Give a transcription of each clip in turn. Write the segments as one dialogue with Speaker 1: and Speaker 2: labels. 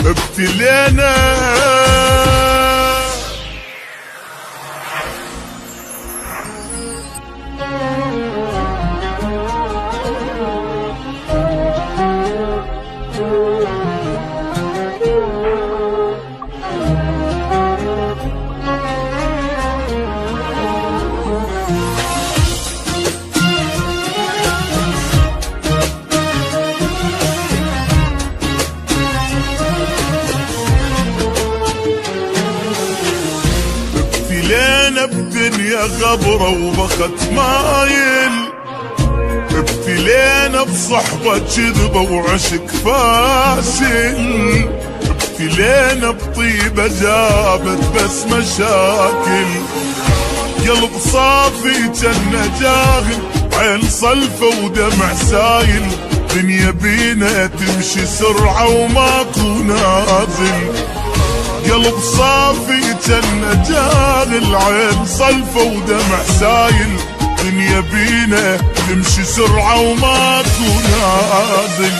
Speaker 1: ابتلينا. ابتلينا بدنيا غبرة وبخت مايل، ابتلينا بصحبة كذبة وعشق فاشل، ابتلينا بطيبة جابت بس مشاكل، قلب صافي جنة جاهل، عين صلفة ودمع سايل، دنيا بينا تمشي سرعة وماكو نازل، قلب صافي جنة جاهل، عين صلفة ودمع سايل، دنيا بينا تمشي سرعة وماكو نازل،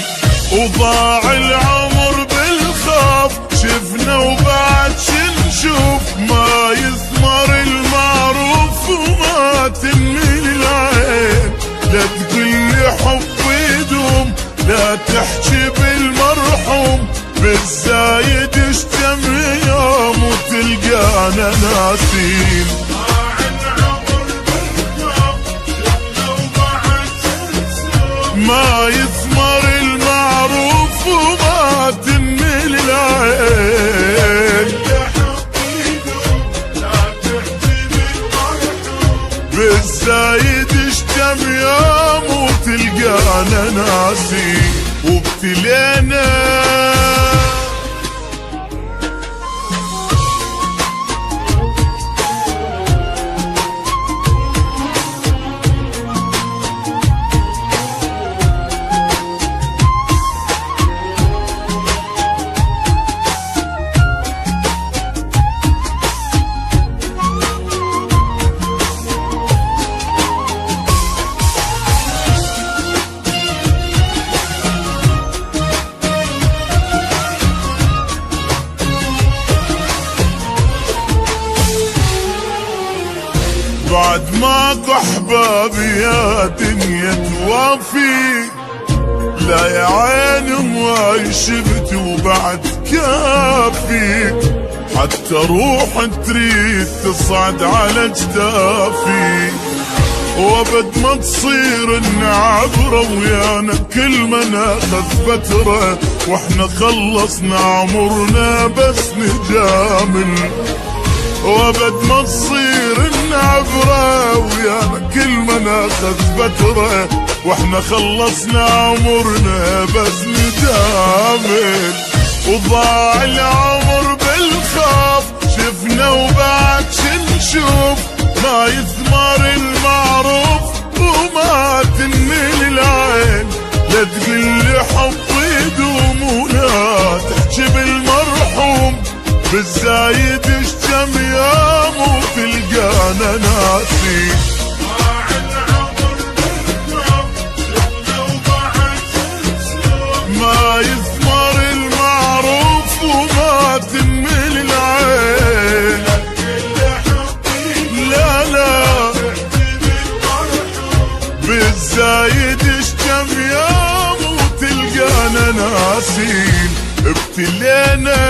Speaker 1: وضاع العمر بالخوف، شفنا وبعد شنشوف، ما يثمر المعروف وما تنمي العين، لا تقلي حب يدوم، لا تحكي بالمرحوم، بالزايد اشتم يوم وتلقانا ناسين. ما يثمر المعروف وما تنمي العين، بالزايد اشتم يوم وتلقانا ناسين. وابتلينا بعد ماكو احبابي يا دنيا توافي، لا يا عين ما شفت وبعد كافي، حتى روح تريد تصعد على جدافي، وابد ما تصير النعبرة ويانا كل ما ناخذ فترة، واحنا خلصنا عمرنا بس نجامل، وابد ما تصير النعبرة ويانا كل ما ناخذ فترة، واحنا خلصنا عمرنا بس نجامل، وضاع العمر بالخوف، شفنا وبعد شنشوف، ما يثمر المعروف وما تنمي العين، لا تقلي حب يدوم ولا تحكي بالمرحوم، بالزايد اشتم يوم وتلقانا ناسين. ما يثمر المعروف وما تنمي العين، لا لا بالزايد اشتم يوم وتلقانا ناسين. ابتلينا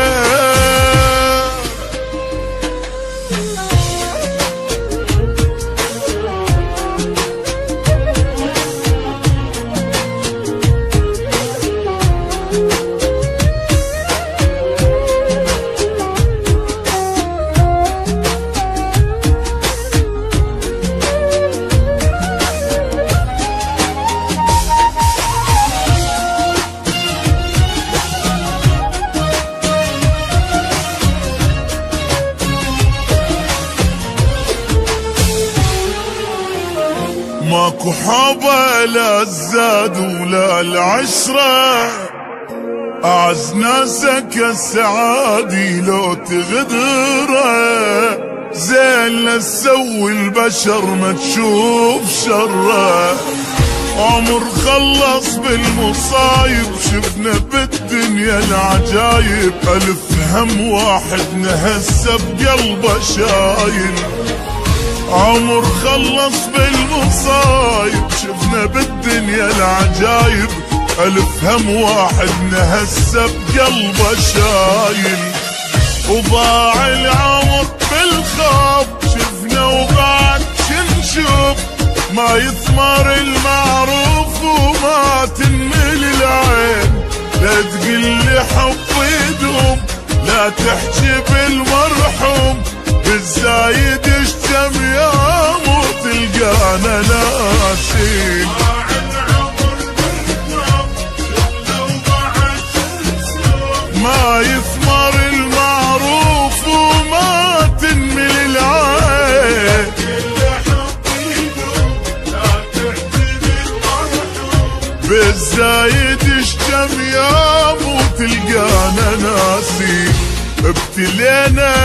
Speaker 1: ماكو حبة لا الزاد ولا العشرة، أعز ناسك السعادي لو تغدره، زين لا تسوي البشر ما تشوف شره، عمر خلص بالمصايب، شفنا بالدنيا العجايب، ألف هم واحد نهسه بقلبه شايل. عمر خلص بالمصايب، شفنا بالدنيا العجايب، ألف هم واحد نهسه بقلبه شايل. وضاع العمر بالخوف، شفنا وبعد شنشوف، ما يثمر المعروف وما تنمل العين. لا تقلي حب يدوم، لا تحكي بالمرحوم، بالزايد اشتم يوم وتلقانا ناسين. ما يثمر المعروف وما تنمل العين. بالزايد اشتم يوم وتلقانا ناسين. ابتلينا